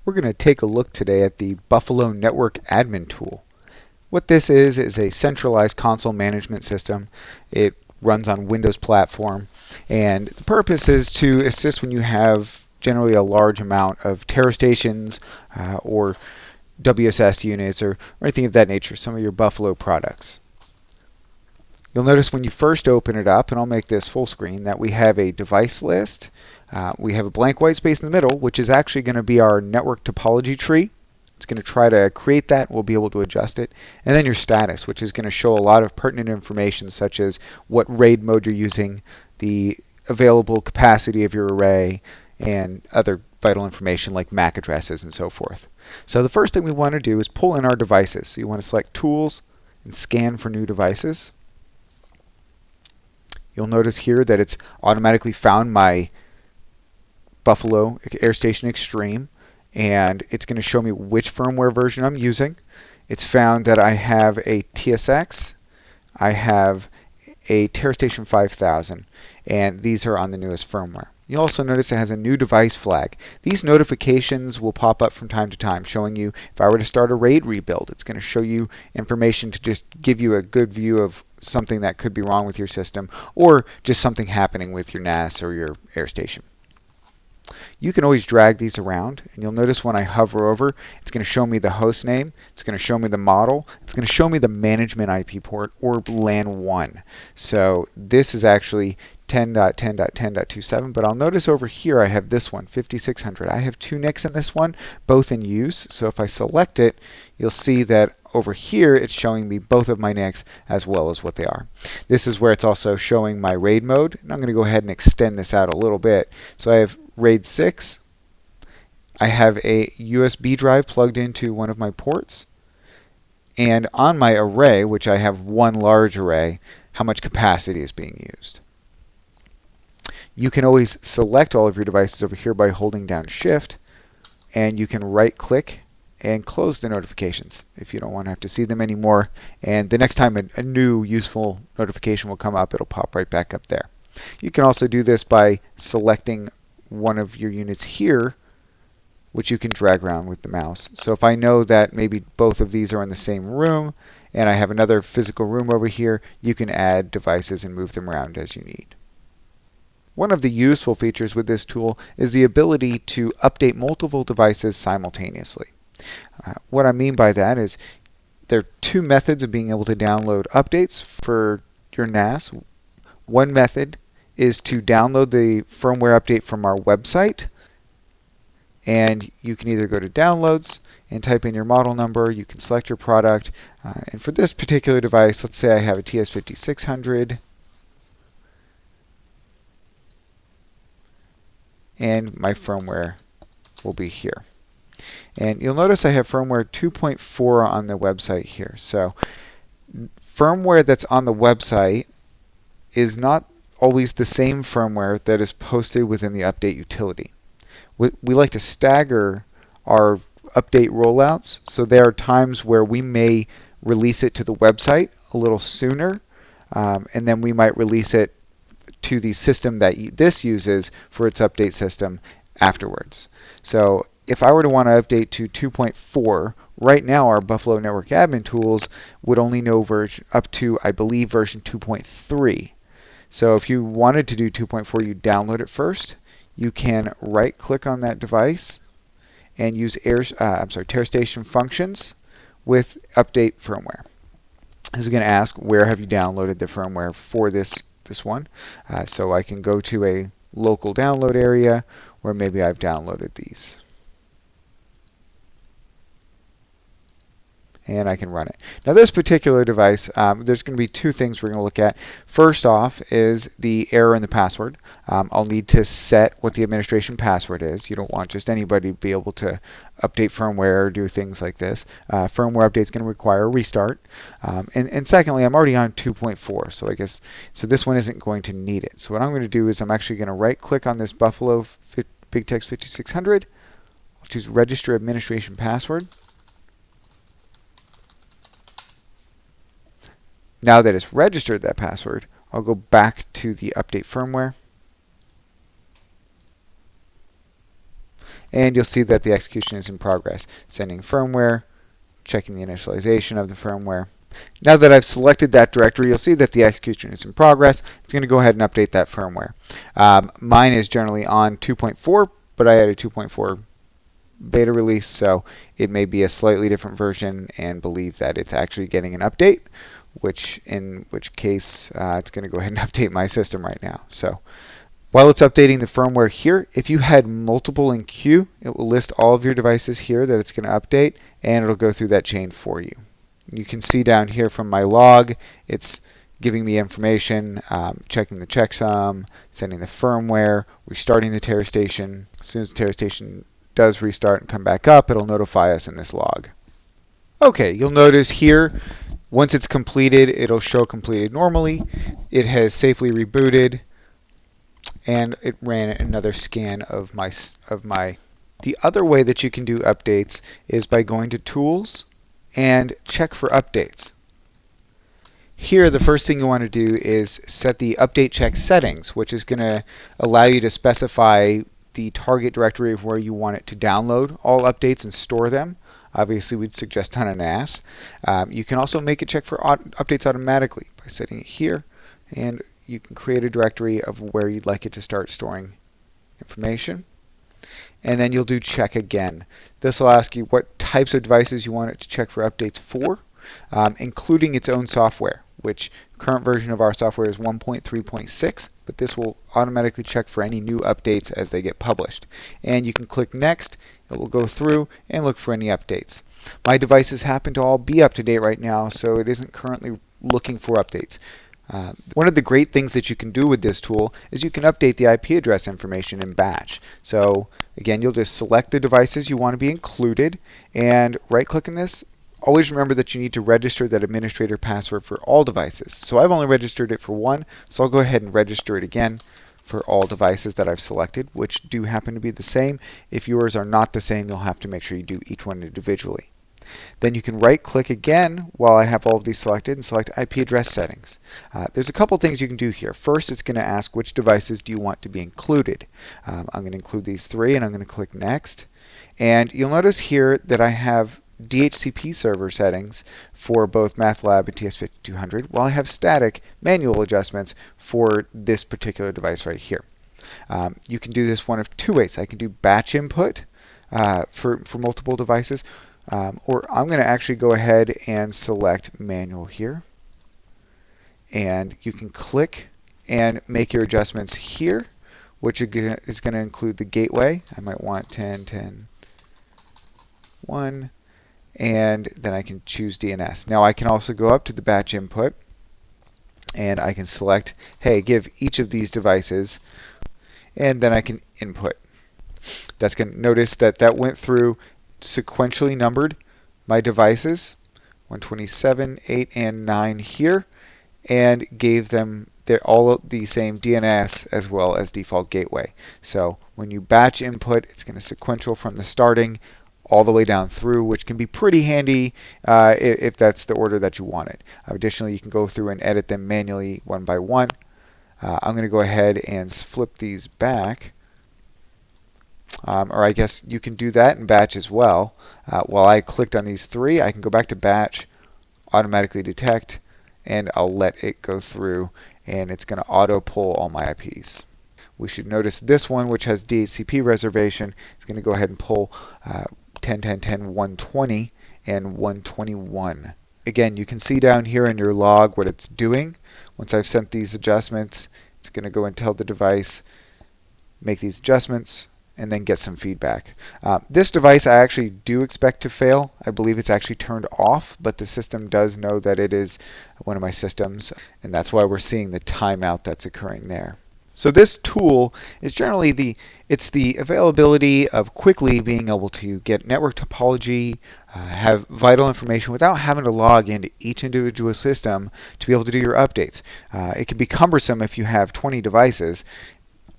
We're going to take a look today at the Buffalo Network Admin tool. What this is a centralized console management system. It runs on Windows platform, and the purpose is to assist when you have generally a large amount of TerraStations or WSS units or anything of that nature, some of your Buffalo products. You'll notice when you first open it up, and I'll make this full screen, that we have a device list. We have a blank white space in the middle, which is actually going to be our network topology tree. It's going to try to create that. We'll be able to adjust it. And then your status, which is going to show a lot of pertinent information, such as what RAID mode you're using, the available capacity of your array, and other vital information like MAC addresses and so forth. So the first thing we want to do is pull in our devices. So you want to select Tools and Scan for new devices. You'll notice here that it's automatically found my Buffalo AirStation Extreme, and it's going to show me which firmware version I'm using. It's found that I have a TSX, I have a TerraStation 5000, and these are on the newest firmware. You'll also notice it has a new device flag. These notifications will pop up from time to time showing you if I were to start a RAID rebuild. It's going to show you information to just give you a good view of something that could be wrong with your system, or just something happening with your NAS or your AirStation. You can always drag these around, and you'll notice when I hover over, it's going to show me the host name, it's going to show me the model, it's going to show me the management IP port, or LAN 1. So this is actually 10.10.10.27, but I'll notice over here I have this one, 5600. I have two NICs in this one, both in use, so if I select it, you'll see that over here it's showing me both of my NICs as well as what they are. This is where it's also showing my RAID mode, and I'm going to go ahead and extend this out a little bit. So I have RAID 6. I have a USB drive plugged into one of my ports. And on my array, which I have one large array, how much capacity is being used. You can always select all of your devices over here by holding down Shift, and you can right-click and close the notifications if you don't want to have to see them anymore. And the next time a new useful notification will come up, it'll pop right back up there. You can also do this by selecting one of your units here, which you can drag around with the mouse. So if I know that maybe both of these are in the same room and I have another physical room over here, you can add devices and move them around as you need. One of the useful features with this tool is the ability to update multiple devices simultaneously. What I mean by that is there are two methods of being able to download updates for your NAS. One method is to download the firmware update from our website, and you can either go to Downloads and type in your model number. You can select your product, and for this particular device, let's say I have a TS5600, and my firmware will be here. And you'll notice I have firmware 2.4 on the website here. So firmware that's on the website is not always the same firmware that is posted within the update utility. We like to stagger our update rollouts, so there are times where we may release it to the website a little sooner, and then we might release it to the system that this uses for its update system afterwards. So if I were to want to update to 2.4, right now our Buffalo Network Admin tools would only know up to, I believe, version 2.3. So if you wanted to do 2.4, you download it first. You can right-click on that device and use TerraStation functions with update firmware. This is going to ask where have you downloaded the firmware for this one. So I can go to a local download area where maybe I've downloaded these. And I can run it. Now this particular device, there's going to be two things we're going to look at. First off is the error in the password. I'll need to set what the administration password is. You don't want just anybody to be able to update firmware or do things like this. Firmware update is going to require a restart. And secondly, I'm already on 2.4, so this one isn't going to need it. So what I'm going to do is I'm actually going to right-click on this Buffalo Big Text 5600. I'll choose Register Administration Password. Now that it's registered that password, I'll go back to the update firmware. and you'll see that the execution is in progress. Sending firmware, checking the initialization of the firmware. Now that I've selected that directory, you'll see that the execution is in progress. It's going to go ahead and update that firmware. Mine is generally on 2.4, but I had a 2.4 beta release, so it may be a slightly different version and believe that it's actually getting an update, in which case it's going to go ahead and update my system right now. So while it's updating the firmware here, if you had multiple in queue, it will list all of your devices here that it's going to update, and it'll go through that chain for you. You can see down here from my log, it's giving me information, checking the checksum, sending the firmware, restarting the Terra station. As soon as the Terra station does restart and come back up, it'll notify us in this log. Okay, you'll notice here, once it's completed, it'll show completed normally. It has safely rebooted, and it ran another scan of my. The other way that you can do updates is by going to Tools and check for updates. Here, the first thing you want to do is set the update check settings, which is going to allow you to specify the target directory of where you want it to download all updates and store them. Obviously, we'd suggest on a NAS. You can also make it check for updates automatically by setting it here, and you can create a directory of where you'd like it to start storing information. And then you'll do check again. This will ask you what types of devices you want it to check for updates for, including its own software, which current version of our software is 1.3.6, but this will automatically check for any new updates as they get published. And you can click Next. It will go through and look for any updates. My devices happen to all be up to date right now, so it isn't currently looking for updates. One of the great things that you can do with this tool is you can update the IP address information in batch. So again, you'll just select the devices you want to be included and right-click in this. Always remember that you need to register that administrator password for all devices. So I've only registered it for one, so I'll go ahead and register it again for all devices that I've selected, which do happen to be the same. If yours are not the same, you'll have to make sure you do each one individually. Then you can right-click again while I have all of these selected and select IP address settings. There's a couple things you can do here. First, it's going to ask which devices do you want to be included. I'm going to include these three, and I'm going to click Next. And you'll notice here that I have DHCP server settings for both MATLAB and TS5200, while I have static manual adjustments for this particular device right here. You can do this one of two ways. I can do batch input for multiple devices, or I'm going to actually go ahead and select manual here. And you can click and make your adjustments here, which is going to include the gateway. I might want 10, 10, 1, and then I can choose DNS. Now I can also go up to the batch input, and I can select, hey, give each of these devices, and then I can input. That's going to notice that that went through sequentially numbered my devices, 127, 8, and 9 here, and gave them all the same DNS as well as default gateway. So when you batch input, it's going to sequential from the starting all the way down through, which can be pretty handy if that's the order that you want it. Additionally, you can go through and edit them manually one by one. I'm going to go ahead and flip these back. Or I guess you can do that in batch as well. While I clicked on these three, I can go back to batch, automatically detect, and I'll let it go through, and it's going to auto pull all my IPs. We should notice this one, which has DHCP reservation, is going to go ahead and pull 10, 10, 10, 120, and 121. Again, you can see down here in your log what it's doing. Once I've sent these adjustments, it's going to go and tell the device, make these adjustments, and then get some feedback. This device I actually do expect to fail. I believe it's actually turned off, but the system does know that it is one of my systems, and that's why we're seeing the timeout that's occurring there. So this tool is generally the availability of quickly being able to get network topology, have vital information without having to log into each individual system to be able to do your updates. It can be cumbersome if you have 20 devices,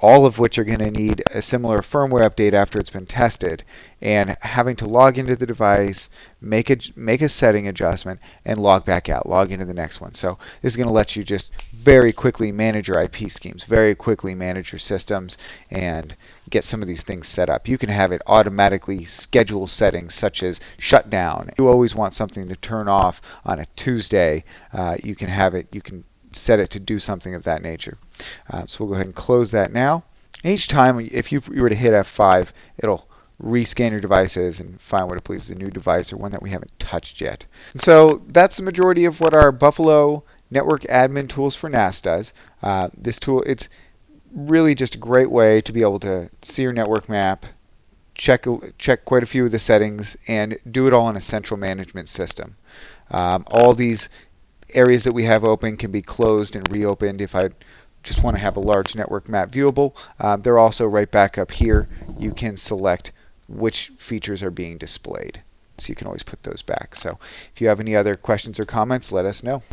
all of which are going to need a similar firmware update after it's been tested, and having to log into the device, make a setting adjustment, and log back out, log into the next one. So this is going to let you just very quickly manage your IP schemes, very quickly manage your systems, and get some of these things set up. You can have it automatically schedule settings such as shutdown. If you always want something to turn off on a Tuesday, you can have it. You can set it to do something of that nature. So we'll go ahead and close that now. Each time, if you were to hit F5, it'll rescan your devices and find what it believes is a new device or one that we haven't touched yet. And so that's the majority of what our Buffalo Network Admin Tools for NAS does. This tool, it's really just a great way to be able to see your network map, check quite a few of the settings, and do it all in a central management system. All these areas that we have open can be closed and reopened if I just want to have a large network map viewable. They're also right back up here. You can select which features are being displayed. So you can always put those back. So if you have any other questions or comments, let us know.